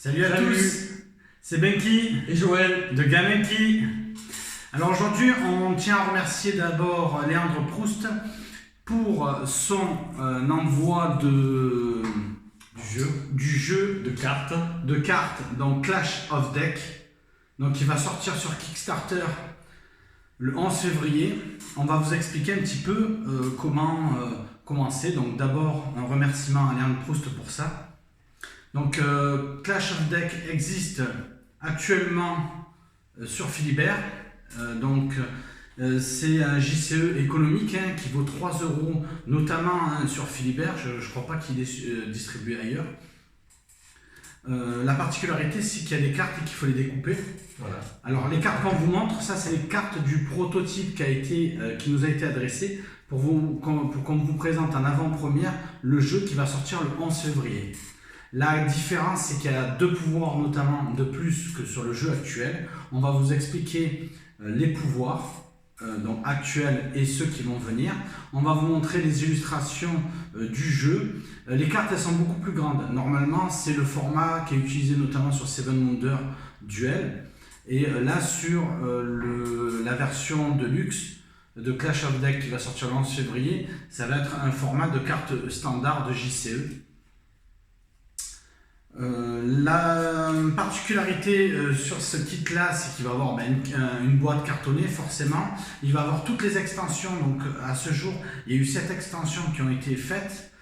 Salut à tous, c'est Benki et Joël de Gamenki. Alors aujourd'hui, on tient à remercier d'abord Léandre Proust pour son envoi du jeu de cartes, donc Clash of Deck, donc qui va sortir sur Kickstarter le 11 février. On va vous expliquer un petit peu comment commencer. Donc d'abord un remerciement à Léandre Proust pour ça. Donc Clash of Deck existe actuellement sur Philibert. C'est un JCE économique qui vaut 3 €, notamment sur Philibert. Je ne crois pas qu'il est distribué ailleurs. La particularité, c'est qu'il y a des cartes et qu'il faut les découper. Voilà. Alors les cartes qu'on vous montre, ça c'est les cartes du prototype qui nous a été adressé pour qu'on vous présente en avant-première le jeu qui va sortir le 11 février. La différence, c'est qu'il y a 2 pouvoirs notamment de plus que sur le jeu actuel. On va vous expliquer les pouvoirs donc actuels et ceux qui vont venir. On va vous montrer les illustrations du jeu. Les cartes, elles sont beaucoup plus grandes. Normalement, c'est le format qui est utilisé notamment sur Seven Wonders Duel. Et là, sur la version de luxe de Clash of Deck qui va sortir le 11 février, ça va être un format de carte standard de JCE. La particularité sur ce kit là, c'est qu'il va avoir une boîte cartonnée forcément. Il va avoir toutes les extensions. Donc à ce jour il y a eu 7 extensions qui ont été faites,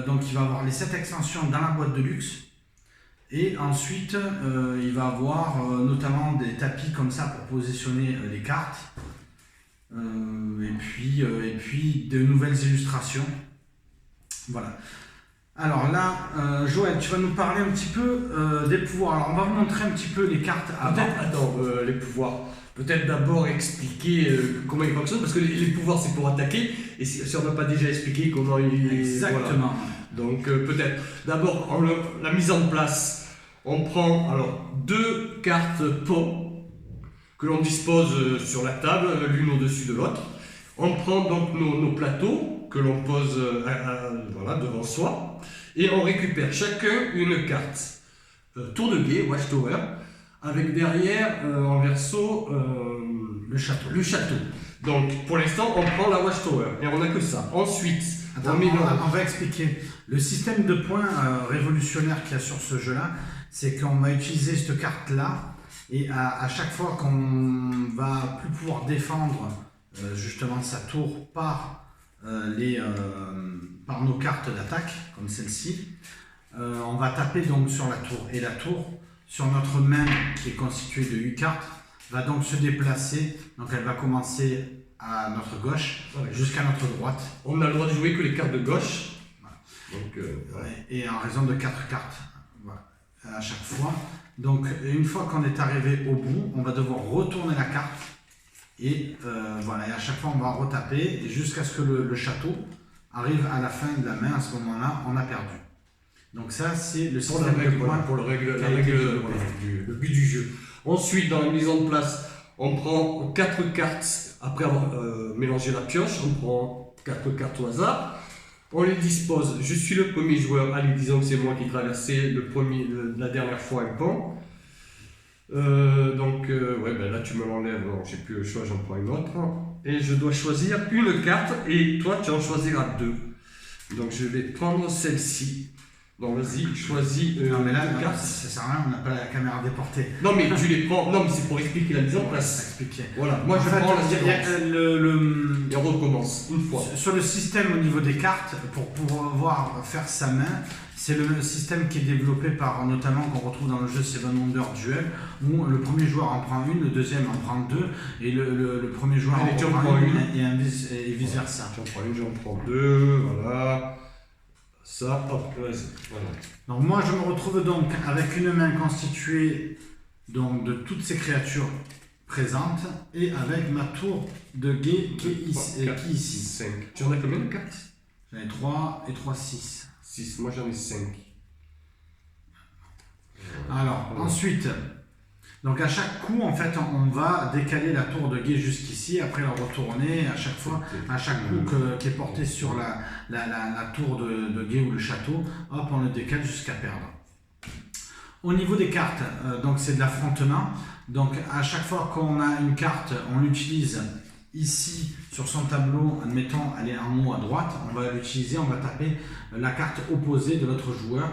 donc il va avoir les 7 extensions dans la boîte de luxe. Et ensuite il va avoir notamment des tapis comme ça pour positionner les cartes, et puis de nouvelles illustrations. Voilà. Alors là, Joël, tu vas nous parler un petit peu des pouvoirs. Alors on va vous montrer un petit peu les cartes avant. Les pouvoirs. Peut-être d'abord expliquer comment ils fonctionnent, parce que les pouvoirs c'est pour attaquer, et si on n'a pas déjà expliqué comment ils... Exactement. Voilà. Donc peut-être d'abord la mise en place. On prend alors 2 cartes pont que l'on dispose sur la table, l'une au-dessus de l'autre. On prend donc nos plateaux que l'on pose devant soi. Et on récupère chacun une carte tour de guet, Watchtower, avec derrière en verso le château. Donc pour l'instant on prend la Watchtower et on n'a que ça. Ensuite, on va expliquer. Le système de points révolutionnaire qu'il y a sur ce jeu-là, c'est qu'on va utiliser cette carte-là et à chaque fois qu'on va plus pouvoir défendre justement sa tour par nos cartes d'attaque comme celle-ci, on va taper donc sur la tour, et la tour sur notre main qui est constituée de 8 cartes va donc se déplacer. Donc elle va commencer à notre gauche jusqu'à notre droite. On n'a le droit de jouer que les cartes de gauche. Voilà. Donc, et en raison de 4 cartes à chaque fois. Donc une fois qu'on est arrivé au bout, on va devoir retourner la carte. Et et à chaque fois on va retaper jusqu'à ce que le château arrive à la fin de la main. À ce moment-là, on a perdu. Donc ça, c'est le système de points pour le but du jeu. Ensuite, dans la mise en place, on prend 4 cartes. Après avoir mélangé la pioche, on prend 4 cartes au hasard. On les dispose. Je suis le premier joueur. Allez, disons que c'est moi qui traversais la dernière fois un pont. Là tu me l'enlèves, j'ai plus le choix, j'en prends une autre. Et je dois choisir une carte, et toi tu en choisiras 2. Donc je vais prendre celle-ci. Donc vas-y, choisis non mais là, carte. Ça sert à rien, on n'a pas la caméra déportée. Non mais tu les prends, non mais c'est pour expliquer la mise en place. Voilà, moi je prends la seconde. Et on recommence une fois. Sur le système au niveau des cartes, pour pouvoir faire sa main, c'est le système qui est développé par, notamment, qu'on retrouve dans le jeu Seven Wonders Duel, où le premier joueur en prend une, le deuxième en prend 2, et le premier joueur en prend une, et vice versa. J'en prends une, j'en prends 2, voilà. Ça, hop, vas-y. Voilà. Donc moi je me retrouve donc avec une main constituée donc de toutes ces créatures présentes, et avec ma tour de guet qui est ici. 5. Tu en as combien de cartes? J'en ai 3 et 3, 6. 6, moi j'en ai 5. Alors, ensuite, donc à chaque coup, en fait, on va décaler la tour de guet jusqu'ici, après la retourner à chaque fois, à chaque coup qui est porté sur la tour de guet ou le château, hop, on le décale jusqu'à perdre. Au niveau des cartes, donc c'est de l'affrontement. Donc à chaque fois qu'on a une carte, on l'utilise ici sur son tableau. Admettons, elle est en haut à droite. On va l'utiliser, on va taper la carte opposée de l'autre joueur.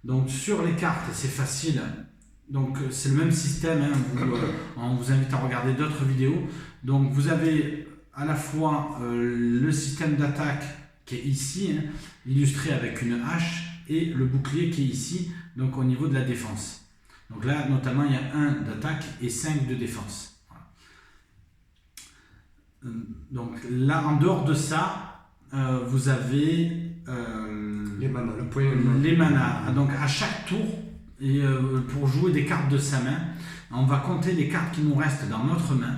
Donc sur les cartes, c'est facile. Donc c'est le même système. Hein. On vous invite à regarder d'autres vidéos. Donc vous avez à la fois le système d'attaque qui est ici, hein, illustré avec une hache, et le bouclier qui est ici, donc au niveau de la défense. Donc là, notamment, il y a 1 d'attaque et 5 de défense. Voilà. Donc là, en dehors de ça, vous avez les manas, le point les manas. Donc à chaque tour, et, pour jouer des cartes de sa main, on va compter les cartes qui nous restent dans notre main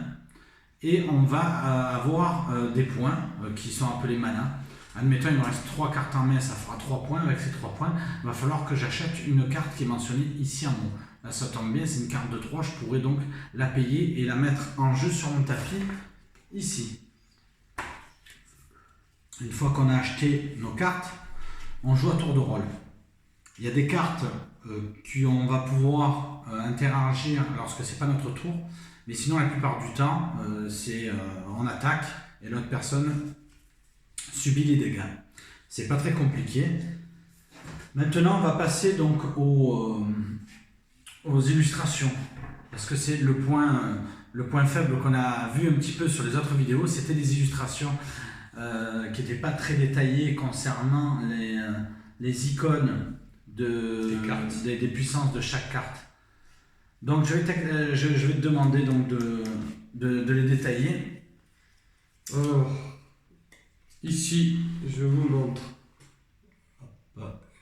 et on va avoir des points qui sont appelés manas. Admettons, il me reste 3 cartes en main, ça fera 3 points. Avec ces 3 points, il va falloir que j'achète une carte qui est mentionnée ici en haut. Là, ça tombe bien, c'est une carte de 3. Je pourrais donc la payer et la mettre en jeu sur mon tapis, ici. Une fois qu'on a acheté nos cartes, on joue à tour de rôle. Il y a des cartes qu'on va pouvoir interagir lorsque ce n'est pas notre tour. Mais sinon, la plupart du temps, c'est on attaque et l'autre personne subit les dégâts. C'est pas très compliqué. Maintenant, on va passer donc aux illustrations, parce que c'est le point faible qu'on a vu un petit peu sur les autres vidéos. C'était des illustrations qui n'étaient pas très détaillées concernant les icônes des puissances de chaque carte. Donc je vais te demander donc de les détailler. Ici, je vous montre.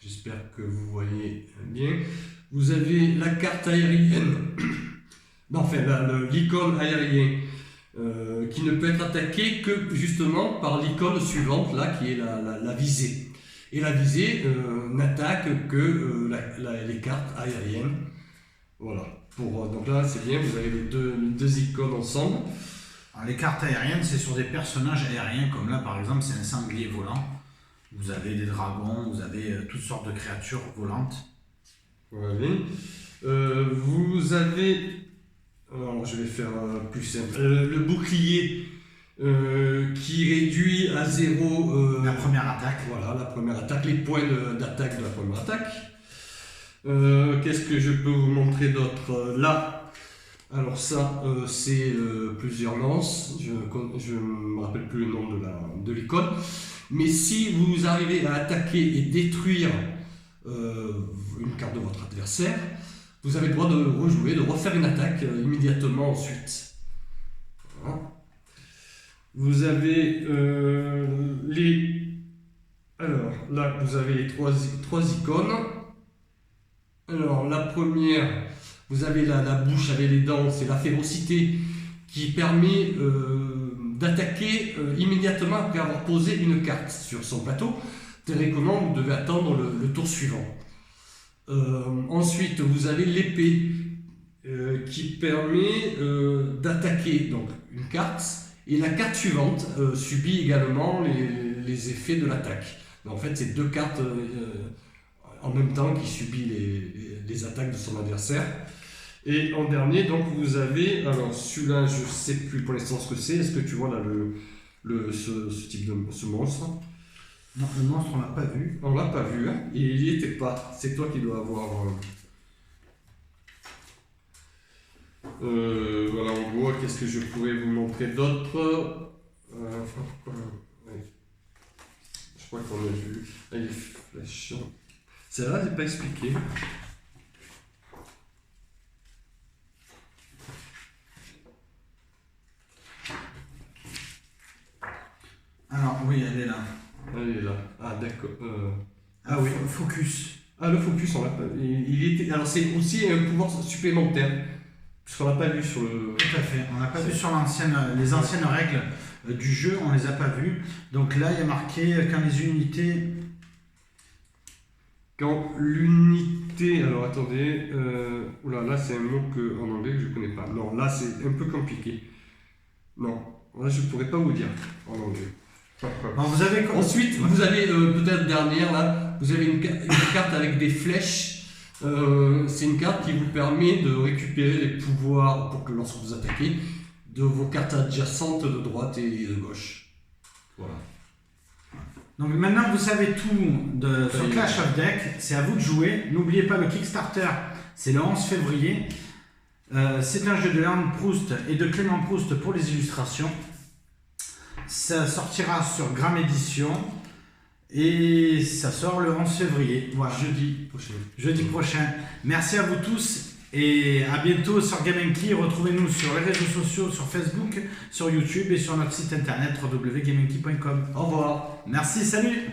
J'espère que vous voyez bien. Vous avez la carte aérienne, enfin l'icône aérienne, qui ne peut être attaquée que justement par l'icône suivante, là, qui est la visée. Et la visée n'attaque que les cartes aériennes. Voilà. Donc là, c'est bien, vous avez les deux icônes ensemble. Alors, les cartes aériennes, c'est sur des personnages aériens, comme là par exemple, c'est un sanglier volant. Vous avez des dragons, vous avez toutes sortes de créatures volantes. Voilà. Vous avez, alors je vais faire plus simple, le bouclier qui réduit à 0 la première attaque. Voilà, la première attaque, les points d'attaque de la première attaque. Qu'est-ce que je peux vous montrer d'autre là? Alors ça, c'est plusieurs lances, je ne me rappelle plus le nom de l'icône, mais si vous arrivez à attaquer et détruire une carte de votre adversaire, vous avez le droit de rejouer, de refaire une attaque immédiatement ensuite. Voilà. Vous avez alors là, vous avez les trois icônes. Alors la première, vous avez la bouche avec les dents, c'est la férocité qui permet d'attaquer immédiatement après avoir posé une carte sur son plateau. Théoriquement, vous devez attendre le tour suivant. Ensuite, vous avez l'épée qui permet d'attaquer donc une carte, et la carte suivante subit également les effets de l'attaque. En fait, c'est 2 cartes en même temps qui subit les attaques de son adversaire. Et en dernier, donc vous avez, alors celui-là, je ne sais plus pour l'instant ce que c'est. Est-ce que tu vois là ce type de ce monstre? Non, le monstre, on l'a pas vu. On l'a pas vu, hein. Il n'y était pas. C'est toi qui dois avoir. Voilà, en gros, qu'est-ce que je pourrais vous montrer d'autre? Je crois qu'on a vu. Les flèches. Celle-là, je n'ai pas expliqué. Alors, oui, elle est là. Elle est là. Ah, d'accord. Ah oui, focus. Ah, le focus, on l'a pas. Alors, c'est aussi un pouvoir supplémentaire. Puisqu'on l'a pas vu sur le. Tout à fait. On n'a pas vu sur les anciennes règles du jeu, on les a pas vues. Donc là, il y a marqué quand les unités. Quand l'unité. Alors attendez. Oula, là, c'est un mot en anglais que je connais pas. Non, là, c'est un peu compliqué. Non, là, je pourrais pas vous dire en anglais. Bon, vous avez... c'est une carte qui vous permet de récupérer les pouvoirs pour que lorsque vous attaquez de vos cartes adjacentes de droite et de gauche. Voilà. Donc maintenant vous savez tout sur Clash of Deck, c'est à vous de jouer. N'oubliez pas le Kickstarter, c'est le 11 février. C'est un jeu de Léon Proust et de Clément Proust pour les illustrations. Ça sortira sur Gram Édition et ça sort le 11 février. Voilà. Jeudi prochain. Merci à vous tous et à bientôt sur Game&Key. Retrouvez-nous sur les réseaux sociaux, sur Facebook, sur YouTube et sur notre site internet www.gamandkey.com. Au revoir. Merci, salut.